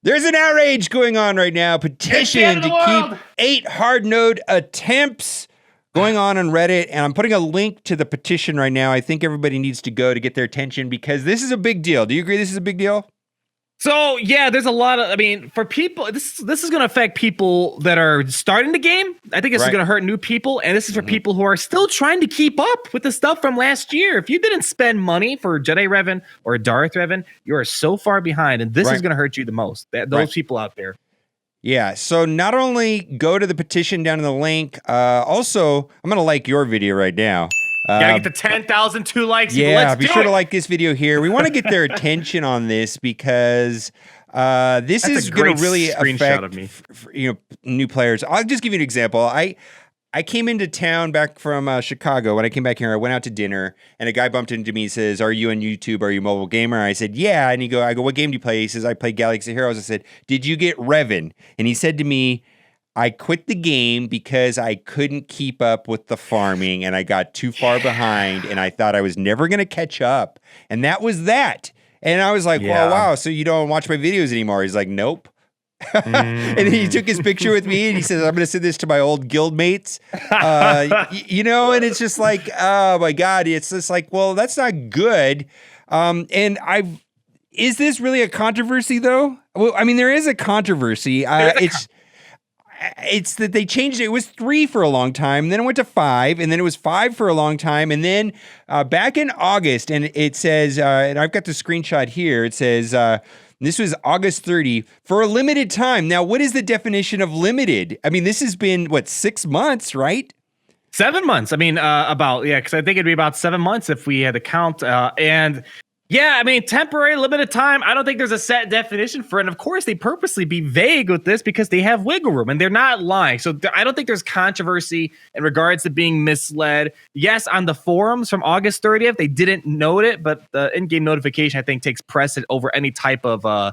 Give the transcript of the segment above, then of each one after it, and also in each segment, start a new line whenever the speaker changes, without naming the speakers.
There's an outrage going on right now. Petition to keep 8 hard node attempts going on Reddit. And I'm putting a link to the petition right now. I think everybody needs to go to get their attention because this is a big deal. Do you agree this is a big deal?
So yeah, there's a lot of, I mean, for people, this is going to affect people that are starting the game. I think this is going to hurt new people, and this is for people who are still trying to keep up with the stuff from last year. If you didn't spend money for Jedi Revan or Darth Revan, you are so far behind, and this is going to hurt you the most. Those people out there.
Yeah, so not only go to the petition down in the link, also, I'm going to like your video right now.
Gotta get to 10,002 likes.
Yeah, be sure to like this video here. We want to get their attention on this because this is going to really affect new players. I'll just give you an example. I came into town back from Chicago. When I came back here, I went out to dinner, and a guy bumped into me and says, "Are you on YouTube? Are you MobileGamer?" I said, "Yeah." And I go, "What game do you play?" He says, "I play Galaxy Heroes." I said, "Did you get Revan?" And he said to me, "I quit the game because I couldn't keep up with the farming and I got too far behind and I thought I was never going to catch up." And that was that. And I was like, "Well, wow, so you don't watch my videos anymore?" He's like, "Nope." And then he took his picture with me and he says, "I'm going to send this to my old guild mates." And it's just like, oh my God, it's just like, well, that's not good. Is this really a controversy though? Well, I mean, there is a controversy. It's that they changed it. It was 3 for a long time, then it went to 5, and then it was 5 for a long time, and then back in August, and it says, and I've got the screenshot here, it says, this was August 30, for a limited time. Now, what is the definition of limited? I mean, this has been, 6 months, right?
7 months. I mean, because I think it'd be about 7 months if we had to count, and... Yeah, I mean, temporary, limited time. I don't think there's a set definition for it. And of course, they purposely be vague with this because they have wiggle room and they're not lying. So I don't think there's controversy in regards to being misled. Yes, on the forums from August 30th, they didn't note it, but the in-game notification, I think, takes precedent over any type of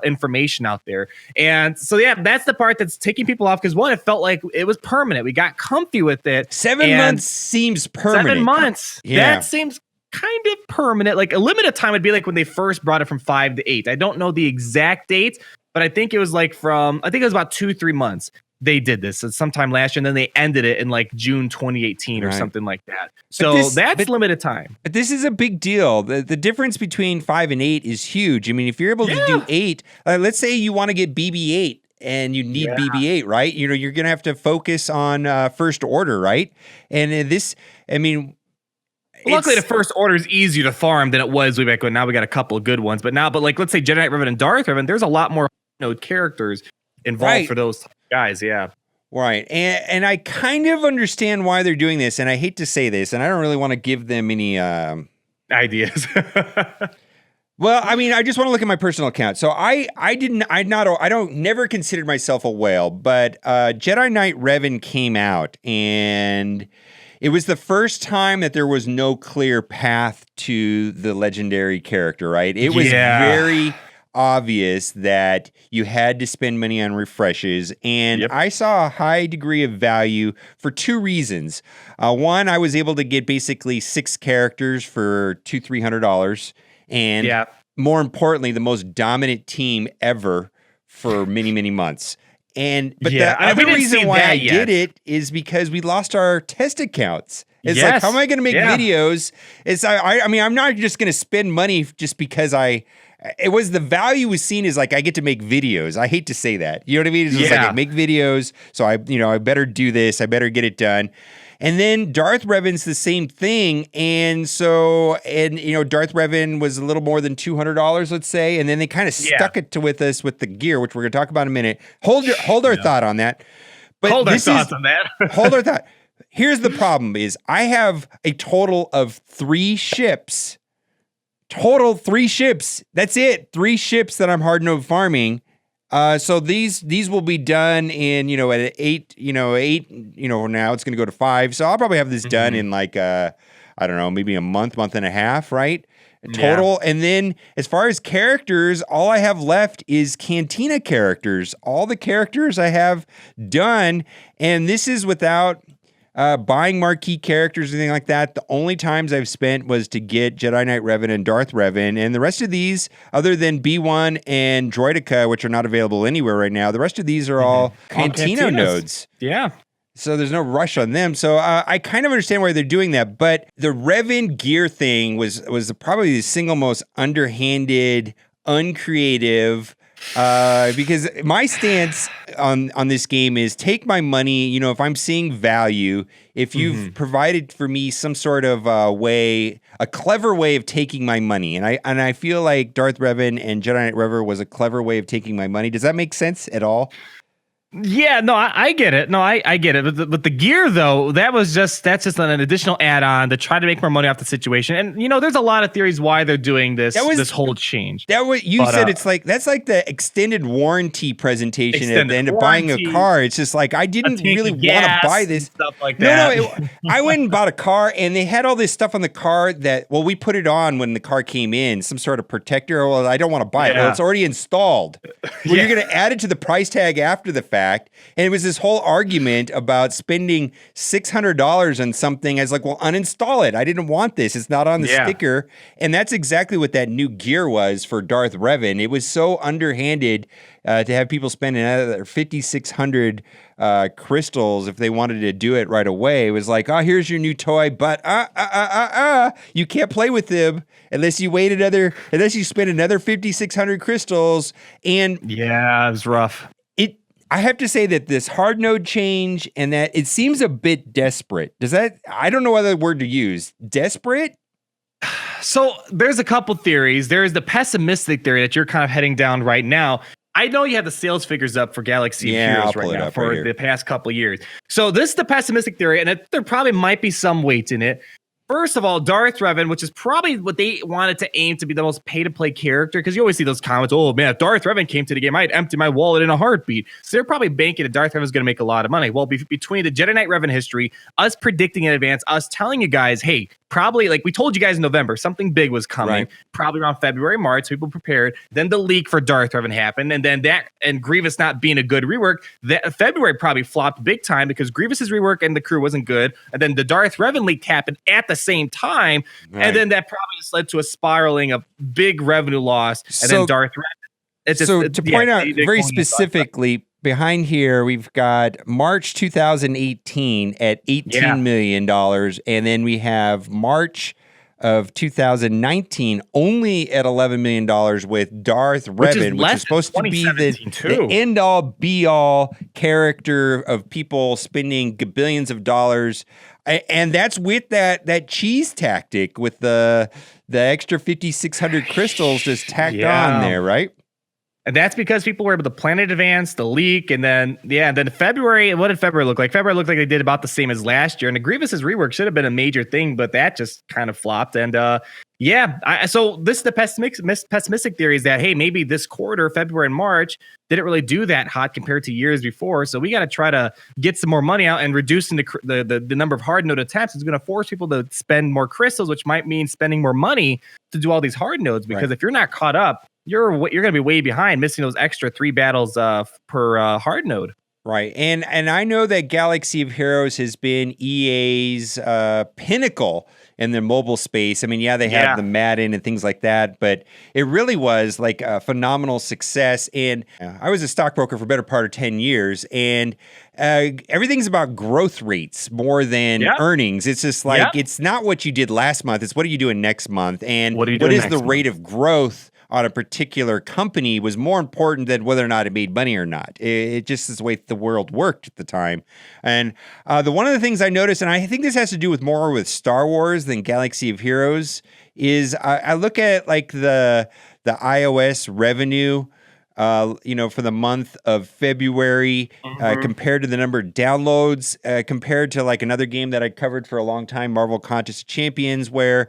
information out there. And so, yeah, that's the part that's taking people off because, one, it felt like it was permanent. We got comfy with it.
7 months seems permanent.
7 months. Yeah. That seems kind of permanent. Like a limited time would be like when they first brought it from 5 to 8. I don't know the exact date, but I think it was like I think it was about 2-3 months they did this sometime last year, and then they ended it in like June 2018 or something like that. So that's limited time.
But this is a big deal. The difference between 5 and 8 is huge. I mean, if you're able to do 8, let's say you want to get BB-8 and you need BB-8, right? You know, you're going to have to focus on First Order, right? And this, I mean...
Luckily, the First Order is easier to farm than it was way back when. Now we got a couple of good ones, but like let's say Jedi Knight Revan and Darth Revan, there's a lot more characters involved for those guys. Yeah,
right. And I kind of understand why they're doing this, and I hate to say this, and I don't really want to give them any
ideas.
Well, I mean, I just want to look at my personal account. So I never considered myself a whale, but Jedi Knight Revan came out, and it was the first time that there was no clear path to the legendary character, right? It was very obvious that you had to spend money on refreshes, and I saw a high degree of value for 2 reasons. One, I was able to get basically 6 characters for $200-300, and more importantly, the most dominant team ever for many, many months. But the other reason why I did it is because we lost our test accounts. It's like, how am I going to make videos? I mean, I'm not just going to spend money just because it was the value was seen as like, I get to make videos. I hate to say that. You know what I mean? It's just like, I make videos. So I better do this. I better get it done. And then Darth Revan's the same thing. And Darth Revan was a little more than $200, let's say. And then they kind of stuck it with us with the gear, which we're going to talk about in a minute. Hold our thought on that. But
hold our thoughts on that.
Hold our thought. Here's the problem is I have a total of 3 ships. Total 3 ships. That's it. 3 ships that I'm hard node farming. So these will be done in, at 8, now it's going to go to 5. So I'll probably have this done in like, I don't know, maybe a month and a half, right? Total. And then as far as characters, all I have left is Cantina characters. All the characters I have done. And this is without buying marquee characters or anything like that. The only times I've spent was to get Jedi Knight Revan and Darth Revan, and the rest of these, other than B1 and Droideka, which are not available anywhere right now, the rest of these are all Cantino nodes.
Yeah.
So there's no rush on them. So I kind of understand why they're doing that. But the Revan gear thing was probably the single most underhanded, uncreative. Because my stance on this game is take my money. You know, if I'm seeing value, if you've provided for me some sort of way, a clever way of taking my money, and I feel like Darth Revan and Jedi Knight Revan was a clever way of taking my money. Does that make sense at all?
Yeah, no, I get it. No, I get it. But the gear, though, that's just an additional add-on to try to make more money off the situation. And, you know, there's a lot of theories why they're doing this whole change.
That what you said, that's like the extended warranty presentation at the end of buying a car. It's just like, I didn't really want to buy this.
Stuff like that.
No, I went and bought a car, and they had all this stuff on the car that, well, we put it on when the car came in, some sort of protector. Well, I don't want to buy it. Well, it's already installed. Well, you're going to add it to the price tag after the fact. And it was this whole argument about spending $600 on something. I was like, well, uninstall it. I didn't want this. It's not on the sticker. And that's exactly what that new gear was for Darth Revan. It was so underhanded to have people spend another 5,600 crystals if they wanted to do it right away. It was like, oh, here's your new toy, but you can't play with them unless you spend another 5,600 crystals. And
yeah, it was rough.
I have to say that this hard node change and that it seems a bit desperate. I don't know what other word to use. Desperate?
So there's a couple theories. There's the pessimistic theory that you're kind of heading down right now. I know you have the sales figures up for Galaxy of Heroes right now for the past couple of years. So this is the pessimistic theory, and there probably might be some weight in it. First of all, Darth Revan, which is probably what they wanted to aim to be the most pay-to-play character, because you always see those comments, oh man, if Darth Revan came to the game, I'd empty my wallet in a heartbeat. So they're probably banking that Darth Revan's going to make a lot of money. Well, between the Jedi Knight Revan history, us predicting in advance, us telling you guys, hey, probably, like we told you guys in November, something big was coming, probably around February, March, so people prepared. Then the leak for Darth Revan happened, and then and Grievous not being a good rework, that February probably flopped big time because Grievous's rework and the crew wasn't good. And then the Darth Revan leak happened at the same time, and then that probably just led to a spiraling of big revenue loss. And then Darth Revan.
To point out very specifically, behind here, we've got March 2018 at $18 million. And then we have March of 2019 only at $11 million with Darth Revan, which is supposed to be the end-all, be-all character of people spending billions of dollars. And that's with that cheese tactic with the extra 5,600 crystals just tacked on there, right?
And that's because people were able to plan in advance, the leak, and then February. What did February look like? February looked like they did about the same as last year. And the Grievous's rework should have been a major thing, but that just kind of flopped. And so this is the pessimistic theory is that, hey, maybe this quarter, February and March, didn't really do that hot compared to years before. So we got to try to get some more money out, and reducing the number of hard node attempts is going to force people to spend more crystals, which might mean spending more money to do all these hard nodes. Because if you're not caught up, you're going to be way behind, missing those extra 3 battles per hard node.
Right. And I know that Galaxy of Heroes has been EA's pinnacle in the mobile space. I mean, they have the Madden and things like that, but it really was like a phenomenal success. And I was a stockbroker for a better part of 10 years, and everything's about growth rates more than earnings. It's just like, it's not what you did last month. It's what are you doing next month? And what is the rate of growth on a particular company was more important than whether or not it made money or not. It just is the way the world worked at the time. And one of the things I noticed, and I think this has to do more with Star Wars than Galaxy of Heroes, is I look at like the iOS revenue, for the month of February, compared to the number of downloads, compared to like another game that I covered for a long time, Marvel Contest of Champions, where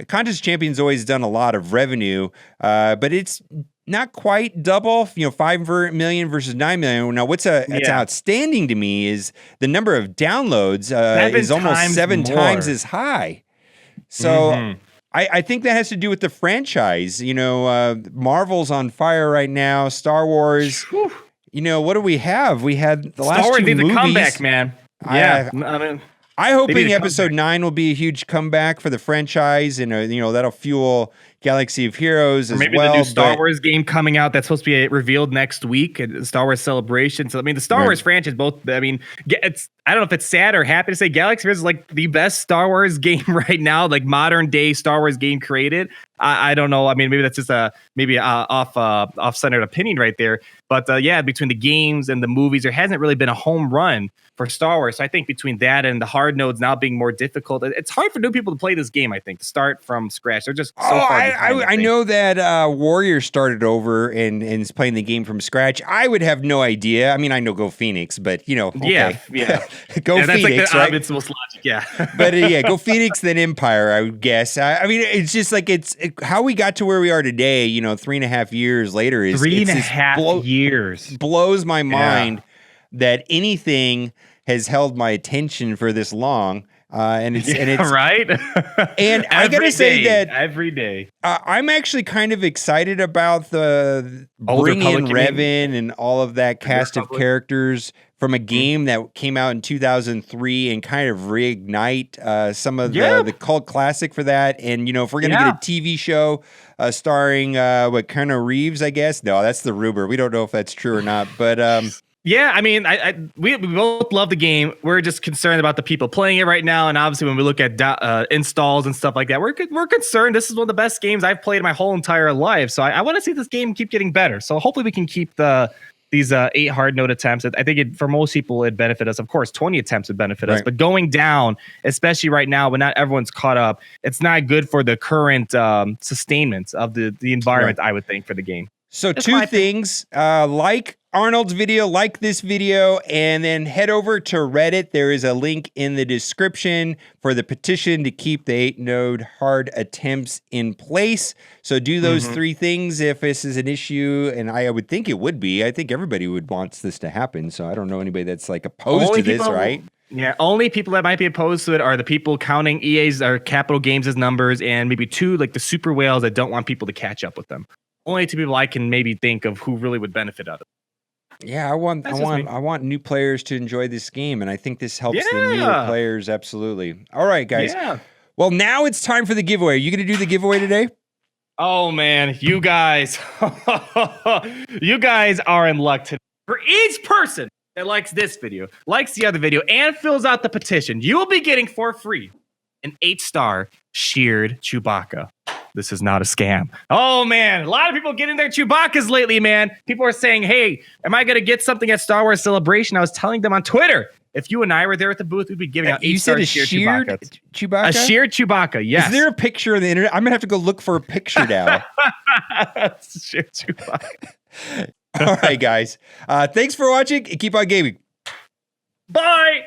Contest of Champions always done a lot of revenue, but it's not quite double, 5 million versus 9 million. Now, what's outstanding to me is the number of downloads is almost 7 times as high. So I think that has to do with the franchise. Marvel's on fire right now. Star Wars. What do we have? We had the last 2 movies.
Star Wars needs a comeback, man.
I'm hoping
need a
episode 9 will be a huge comeback for the franchise, and that'll fuel Galaxy of Heroes
Or
as
maybe
well.
the new Star Wars game coming out that's supposed to be revealed next week at Star Wars Celebration. So I mean, the Star Wars franchise, both. I mean, I don't know if it's sad or happy to say Galaxy of Heroes is like the best Star Wars game right now, like modern day Star Wars game created. I don't know. I mean, maybe that's just a off-centered opinion right there. But yeah, between the games and the movies, there hasn't really been a home run for Star Wars. So I think between that and the hard nodes now being more difficult, it's hard for new people to play this game, I think, to start from scratch. They're just so far behind,
I know that Warrior started over and is playing the game from scratch. I would have no idea. I mean, I know Go Phoenix, but okay.
Yeah.
Go Phoenix,
that's like the
right?
obvious most logic, yeah.
But Go Phoenix, then Empire, I would guess. I mean, it's just like how we got to where we are today, 3.5 years later is
3.5 years.
Blows my mind that anything has held my attention for this long. And it's
right.
And I gotta say that
every day,
I'm actually kind of excited about the bringing in Revan and all of that cast of characters from a game that came out in 2003 and kind of reignite some of the cult classic for that. And if we're gonna get a TV show starring Keanu Reeves, I guess. No, that's the rumor. We don't know if that's true or not, but.
Yeah, I mean, we both love the game. We're just concerned about the people playing it right now, and obviously, when we look at installs and stuff like that, we're concerned. This is one of the best games I've played my whole entire life, so I want to see this game keep getting better. So hopefully, we can keep these 8 hard node attempts. I think for most people, it'd benefit us. Of course, 20 attempts would benefit us, but going down, especially right now when not everyone's caught up, it's not good for the current sustainment of the environment. I would think for the game.
So that's 2 things, like Arnold's video, like this video, and then head over to Reddit. There is a link in the description for the petition to keep the 8 node hard attempts in place. So do those 3 things if this is an issue, and I would think it would be. I think everybody would want this to happen, so I don't know anybody that's like opposed to this, right?
Yeah, only people that might be opposed to it are the people counting EA's or Capital Games' numbers, and maybe 2 like the super whales that don't want people to catch up with them. Only 2 people I can maybe think of who really would benefit out of it.
Yeah, I want new players to enjoy this game, and I think this helps the newer players absolutely. All right, guys. Yeah. Well, now it's time for the giveaway. Are you going to do the giveaway today?
Oh man, you guys, you guys are in luck today. For each person that likes this video, likes the other video, and fills out the petition, you will be getting for free an 8-star sheared Chewbacca. This is not a scam. Oh, man. A lot of people getting their Chewbaccas lately, man. People are saying, hey, am I going to get something at Star Wars Celebration? I was telling them on Twitter, if you and I were there at the booth, we'd be giving out 8-star sheared Chewbacca. A sheared Chewbacca, yes.
Is there a picture on the internet? I'm going to have to go look for a picture now.
Sheared Chewbacca.
All right, guys. Thanks for watching and keep on gaming.
Bye.